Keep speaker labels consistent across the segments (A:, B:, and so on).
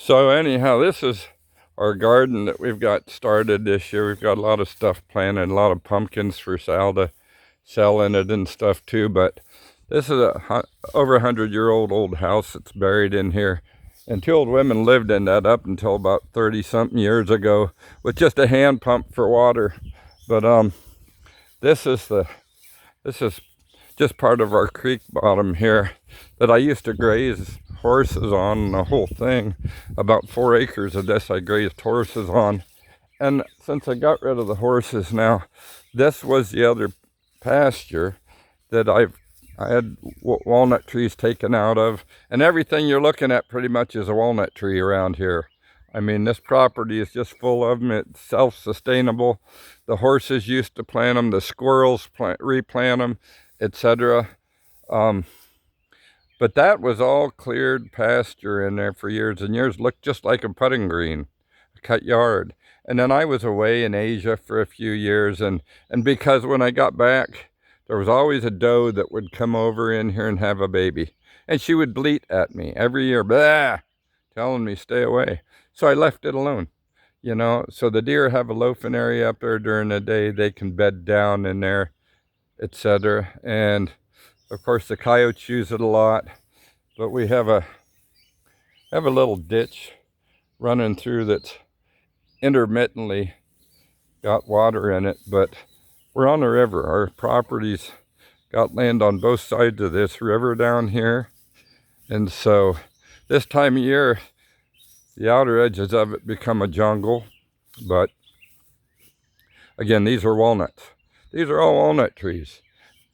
A: So anyhow, this is our garden that we've got started this year. We've got a lot of stuff planted, a lot of pumpkins for Sal to sell in it and stuff too. But this is a over 100-year-old old house that's buried in here. And two old women lived in that up until about 30-something years ago with just a hand pump for water. But this is just part of our creek bottom here that I used to graze horses on, the whole thing. About 4 acres of this I grazed horses on. And since I got rid of the horses now, this was the other pasture that I had walnut trees taken out of. And everything you're looking at pretty much is a walnut tree around here. I mean, this property is just full of them. It's self-sustainable. The horses used to plant them. The squirrels replant them, etc. But that was all cleared pasture in there for years and years. Looked just like a putting green, a cut yard. And then I was away in Asia for a few years. And because when I got back, there was always a doe that would come over in here and have a baby. And she would bleat at me every year, blah, telling me stay away. So I left it alone, you know. So the deer have a loafing area up there during the day. They can bed down in there, etc. And of course the coyotes use it a lot. But we have a little ditch running through that's intermittently got water in it, but we're on the river. Our property's got land on both sides of this river down here. And so this time of year, the outer edges of it become a jungle. But again, these are walnuts. These are all walnut trees.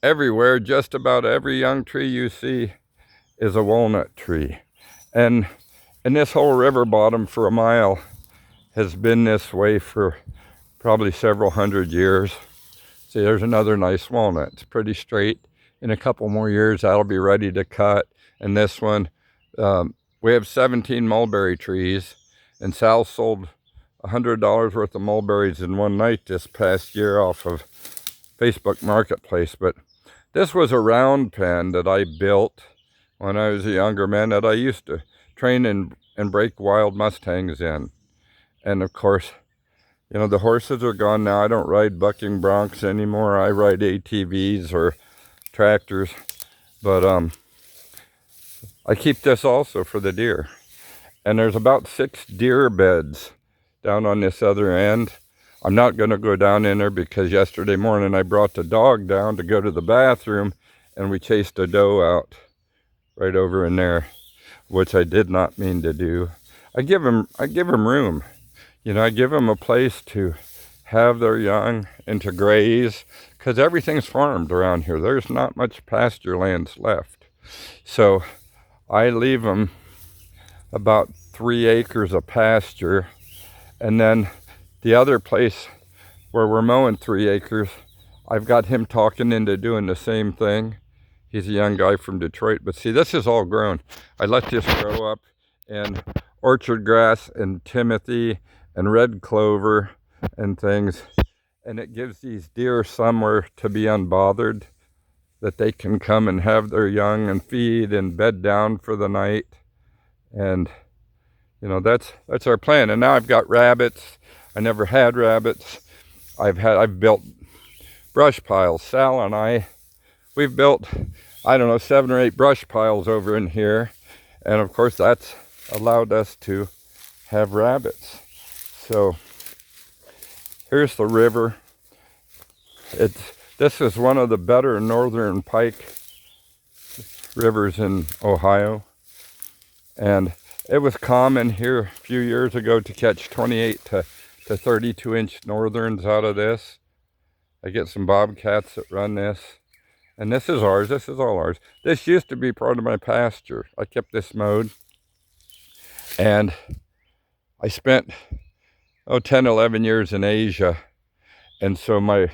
A: Everywhere, just about every young tree you see is a walnut tree. And this whole river bottom for a mile has been this way for probably several hundred years. See, there's another nice walnut. It's pretty straight. In a couple more years, that'll be ready to cut. And this one, we have 17 mulberry trees, and Sal sold $100 worth of mulberries in one night this past year off of Facebook Marketplace. But this was a round pen that I built when I was a younger man that I used to train and break wild mustangs in. And of course, you know, the horses are gone now. I don't ride bucking broncs anymore. I ride ATVs or tractors. But I keep this also for the deer. And there's about 6 deer beds down on this other end. I'm not going to go down in there because yesterday morning I brought the dog down to go to the bathroom and we chased a doe out right over in there, which I did not mean to do. I give them room. You know, I give them a place to have their young and to graze, because everything's farmed around here. There's not much pasture lands left. So I leave them about 3 acres of pasture, and then the other place where we're mowing 3 acres, I've got him talking into doing the same thing. He's a young guy from Detroit. But see, this is all grown. I let this grow up, and orchard grass and timothy and red clover and things. And it gives these deer somewhere to be unbothered, that they can come and have their young and feed and bed down for the night. And, you know, that's our plan. And now I've got rabbits. I never had rabbits. I've built brush piles. Sal and we've built, I don't know, 7 or 8 brush piles over in here. And of course that's allowed us to have rabbits. So here's the river. This is one of the better northern pike rivers in Ohio. And it was common here a few years ago to catch 28 to 32 inch northerns out of this. I get some bobcats that run this. And this is ours. This is all ours. This used to be part of my pasture. I kept this mowed. And I spent, 10, 11 years in Asia. And so my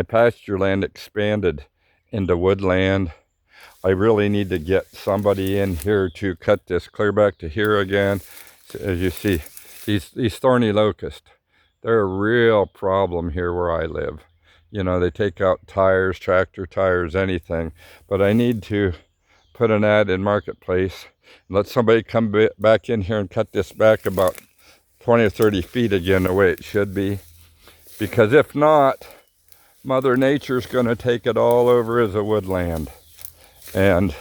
A: pasture land expanded into woodland. I really need to get somebody in here to cut this clear back to here again. So as you see, these thorny locusts, they're a real problem here where I live. You know, they take out tires, tractor tires, anything. But I need to put an ad in Marketplace Let somebody come back in here and cut this back about 20 or 30 feet again the way it should be. Because if not, Mother Nature's going to take it all over as a woodland. And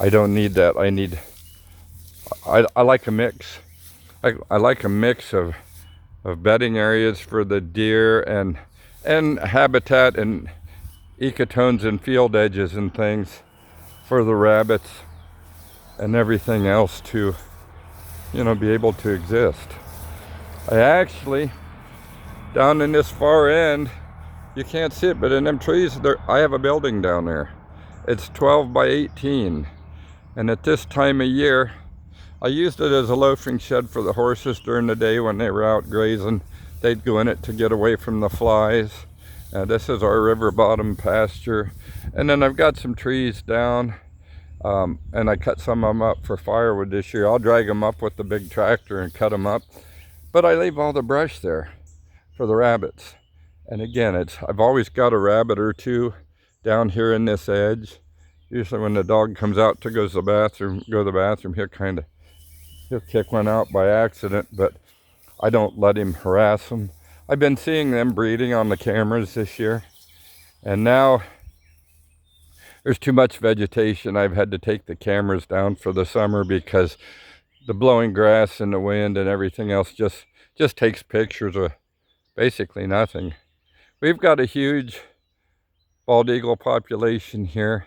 A: I don't need that. I like a mix. I like a mix of bedding areas for the deer and habitat and ecotones and field edges and things for the rabbits and everything else to, you know, be able to exist. I actually, down in this far end, you can't see it, but in them trees, I have a building down there. It's 12 by 18. And at this time of year, I used it as a loafing shed for the horses during the day when they were out grazing. They'd go in it to get away from the flies. This is our river bottom pasture. And then I've got some trees down, and I cut some of them up for firewood this year. I'll drag them up with the big tractor and cut them up. But I leave all the brush there for the rabbits. And again, I've always got a rabbit or two down here in this edge. Usually when the dog comes out to go to the bathroom, he'll kick one out by accident, but I don't let him harass them. I've been seeing them breeding on the cameras this year, and now there's too much vegetation. I've had to take the cameras down for the summer because the blowing grass and the wind and everything else just takes pictures of basically nothing. We've got a huge bald eagle population here.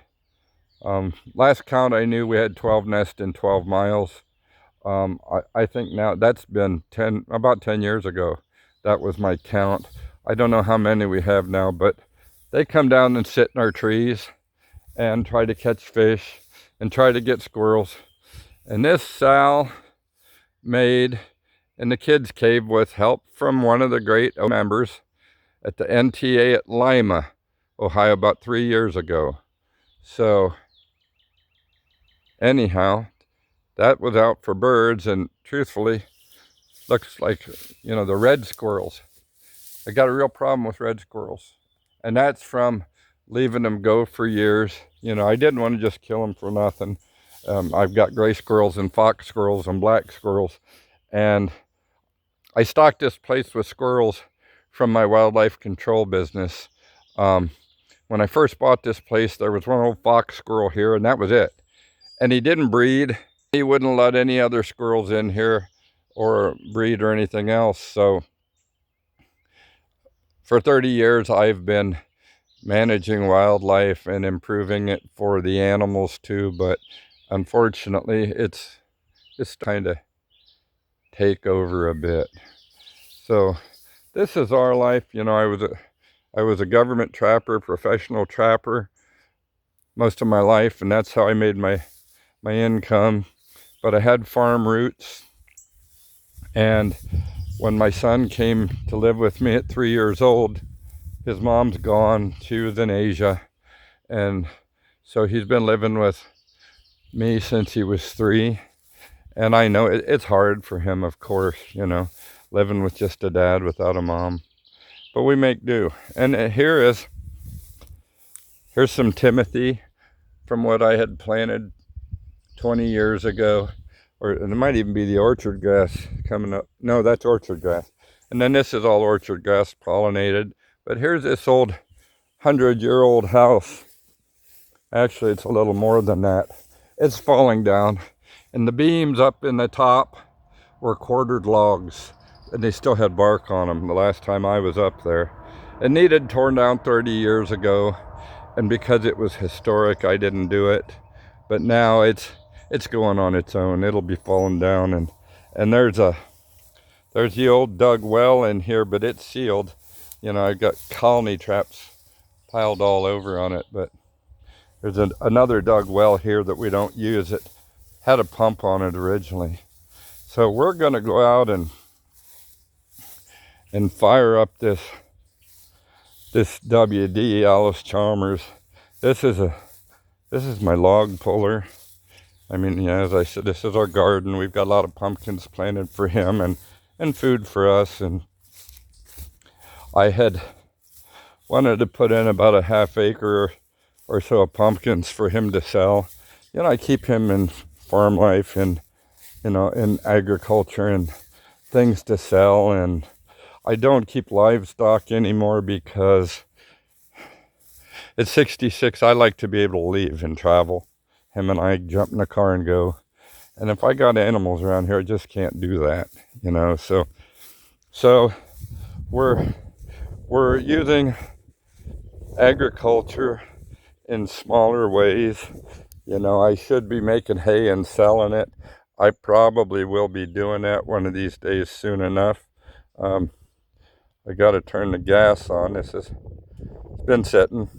A: Last count I knew we had 12 nests in 12 miles. I think now that's been about 10 years ago. That was my count. I don't know how many we have now, but they come down and sit in our trees and try to catch fish and try to get squirrels. And this Sal made in the kids' cave with help from one of the great members at the NTA at Lima, Ohio, about 3 years ago. So anyhow, that was out for birds, and truthfully, looks like, you know, the red squirrels. I got a real problem with red squirrels, and that's from leaving them go for years. You know, I didn't want to just kill them for nothing. I've got gray squirrels and fox squirrels and black squirrels, and I stocked this place with squirrels from my wildlife control business. When I first bought this place, there was one old fox squirrel here, and that was it. And he didn't breed. He wouldn't let any other squirrels in here or breed or anything else. So for 30 years, I've been managing wildlife and improving it for the animals too. But unfortunately, it's kind of take over a bit. So this is our life. You know, I was a government trapper, professional trapper most of my life, and that's how I made my income. But I had farm roots, and when my son came to live with me at 3 years old, his mom's gone. She was in Asia, and so he's been living with me since he was 3. And I know it's hard for him, of course, you know, living with just a dad without a mom. But we make do. And here's some Timothy from what I had planted 20 years ago. Or it might even be the orchard grass coming up. No, that's orchard grass. And then this is all orchard grass pollinated. But here's this old 100-year-old house. Actually, it's a little more than that. It's falling down. And the beams up in the top were quartered logs. And they still had bark on them the last time I was up there. It needed torn down 30 years ago. And because it was historic, I didn't do it. But now it's going on its own. It'll be falling down. And there's the old dug well in here, but it's sealed. You know, I've got colony traps piled all over on it. But there's another dug well here that we don't use. It had a pump on it originally. So we're going to go out and fire up this WD Allis Chalmers. This is my log puller. I mean, yeah, as I said, this is our garden. We've got a lot of pumpkins planted for him and food for us. And I had wanted to put in about a half acre or so of pumpkins for him to sell. You know, I keep him in farm life and, in agriculture and things to sell. And I don't keep livestock anymore because at 66, I like to be able to leave and travel. Him and I jump in the car and go. And if I got animals around here, I just can't do that, So we're using agriculture in smaller ways. I should be making hay and selling it. I probably will be doing that one of these days soon enough. I got to turn the gas on. It's been sitting.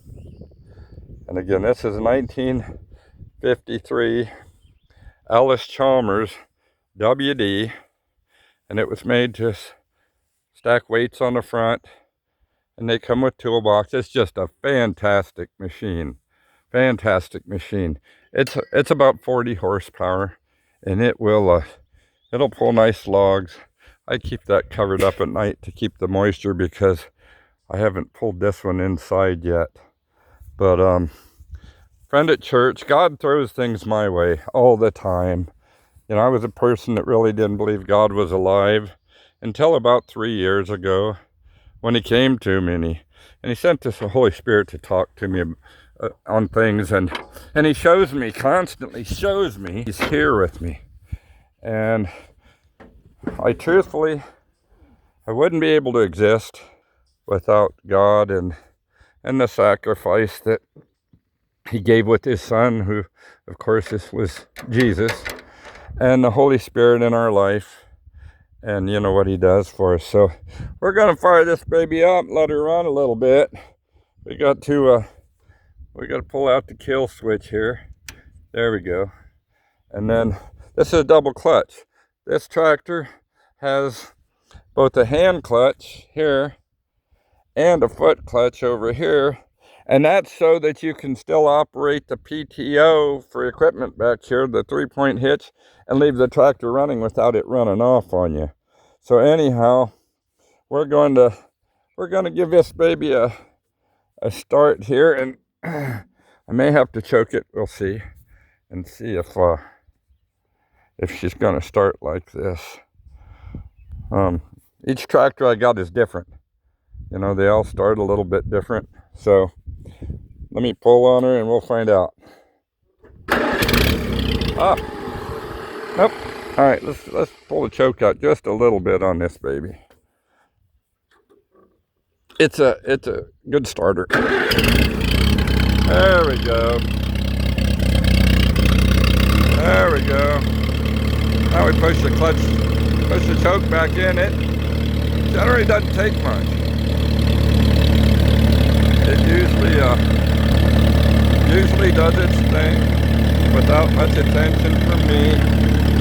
A: And again, this is 1953 Allis Chalmers WD, and it was made to stack weights on the front, and they come with toolbox. It's just a fantastic machine. It's about 40 horsepower, and it'll pull nice logs. I keep that covered up at night to keep the moisture because I haven't pulled this one inside yet. But friend at church, God throws things my way all the time. I was a person that really didn't believe God was alive until about 3 years ago when he came to me, and he sent this Holy Spirit to talk to me on things, and he constantly shows me he's here with me. And I wouldn't be able to exist without God and the sacrifice that he gave with his son, who of course this was Jesus, and the Holy Spirit in our life, and what he does for us. So we're gonna fire this baby up, let her run a little bit. We got to pull out the kill switch here. There we go. And then this is a double clutch. This tractor has both a hand clutch here and a foot clutch over here. And that's so that you can still operate the PTO for equipment back here, the 3-point hitch, and leave the tractor running without it running off on you. So anyhow, we're going to give this baby a start here, and I may have to choke it. We'll see, and see if she's going to start like this. Each tractor I got is different. They all start a little bit different. So let me pull on her and we'll find out. Nope. All right, let's pull the choke out just a little bit on this baby. It's a good starter. There we go. There we go. Now we push the choke back in. It generally doesn't take much. It usually does its thing without much attention from me.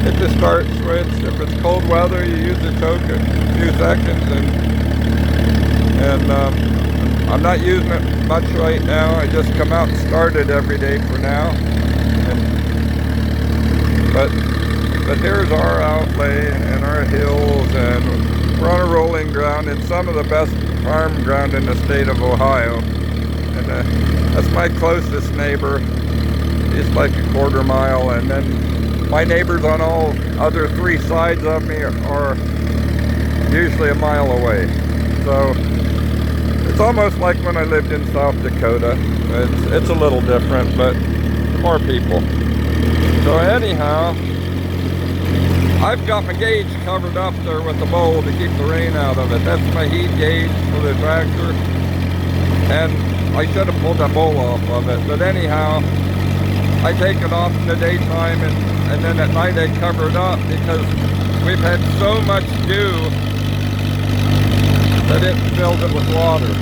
A: Hit the start switch. If it's cold weather, you use the choke a few seconds, and I'm not using it much right now. I just come out and start it every day for now. But here's our outlay and our hills, and we're on a rolling ground in some of the best farm ground in the state of Ohio. And that's my closest neighbor. He's like a quarter mile, and then my neighbors on all other 3 sides of me are usually a mile away. So it's almost like when I lived in South Dakota. It's a little different, but more people. So anyhow, I've got my gauge covered up there with the bowl to keep the rain out of it. That's my heat gauge for the tractor. And I should have pulled that bowl off of it. But anyhow, I take it off in the daytime, and then at night I cover it up because we've had so much dew that it fills it with water.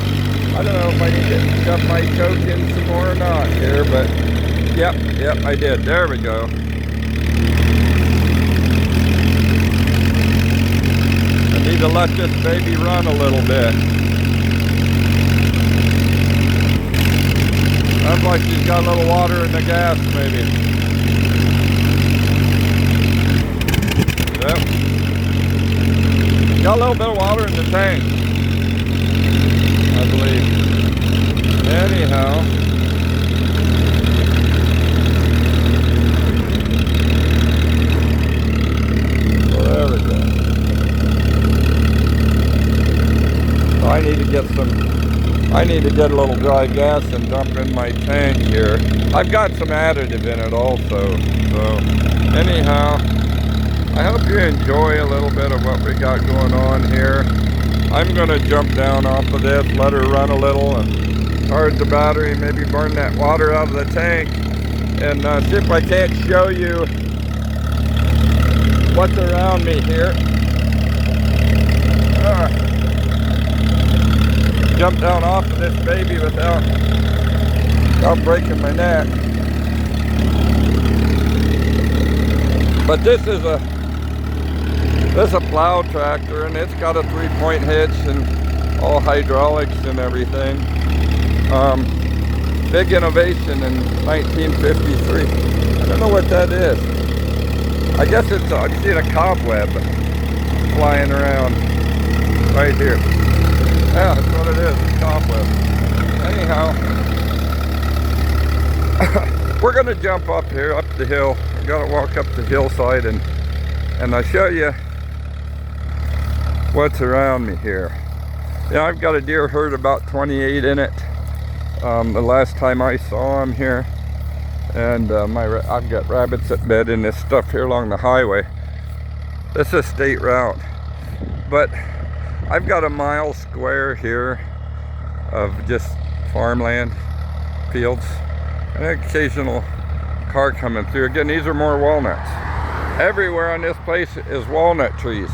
A: I don't know if I need to shove my choke in some more or not here, but yep, I did. There we go. I need to let this baby run a little bit. Sounds like she's got a little water in the gas, maybe. Yep. Got a little bit of water in the tank, I believe. Anyhow. I need to get a little dry gas and dump in my tank here. I've got some additive in it also. So anyhow, I hope you enjoy a little bit of what we got going on here. I'm gonna jump down off of this, let her run a little and charge the battery, maybe burn that water out of the tank, and see if I can't show you what's around me here. Jump down off of this baby without breaking my neck. But this is a plow tractor, and it's got a 3-point hitch and all hydraulics and everything. Big innovation in 1953. I don't know what that is. I guess it's, I've seen a cobweb flying around right here. Yeah, that's what it is, it's cobweb. Anyhow, we're gonna jump up here, up the hill. We gotta walk up the hillside and I'll show you what's around me here. Yeah, I've got a deer herd, about 28 in it. The last time I saw them here, and I've got rabbits that bed in this stuff here along the highway. This is a state route, but I've got a mile square here of just farmland, fields, and an occasional car coming through. Again, these are more walnuts. Everywhere on this place is walnut trees.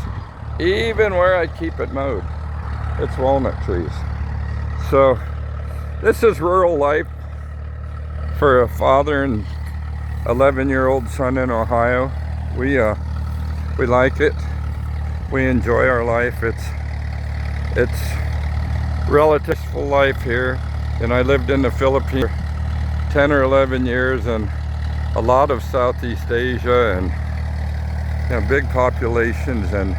A: Even where I keep it mowed, it's walnut trees. So this is rural life for a father and 11-year-old son in Ohio. We like it. We enjoy our life. It's relative full life here. And I lived in the Philippines for 10 or 11 years, and a lot of Southeast Asia, and big populations and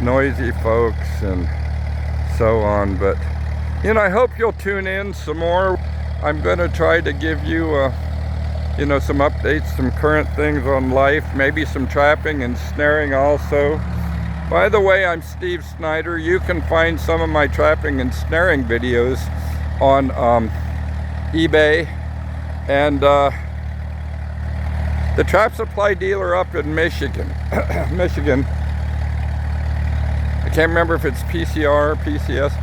A: noisy folks and so on. But I hope you'll tune in some more. I'm going to try to give you some updates, some current things on life, maybe some trapping and snaring also. By the way, I'm Steve Snyder. You can find some of my trapping and snaring videos on eBay, and the trap supply dealer up in Michigan. Michigan. I can't remember if it's PCR or PCS.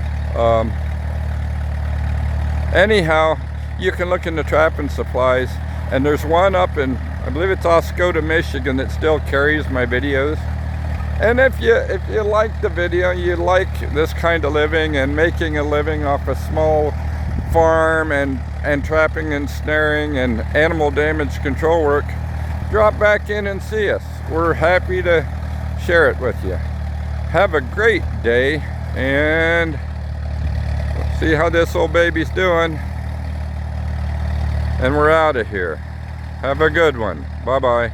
A: Anyhow, you can look in the trapping supplies, and there's one up in, I believe it's Oscoda, Michigan, that still carries my videos. And if you like the video, you like this kind of living and making a living off a small farm and trapping and snaring and animal damage control work, drop back in and see us. We're happy to share it with you. Have a great day, and see how this old baby's doing. And we're out of here. Have a good one. Bye-bye.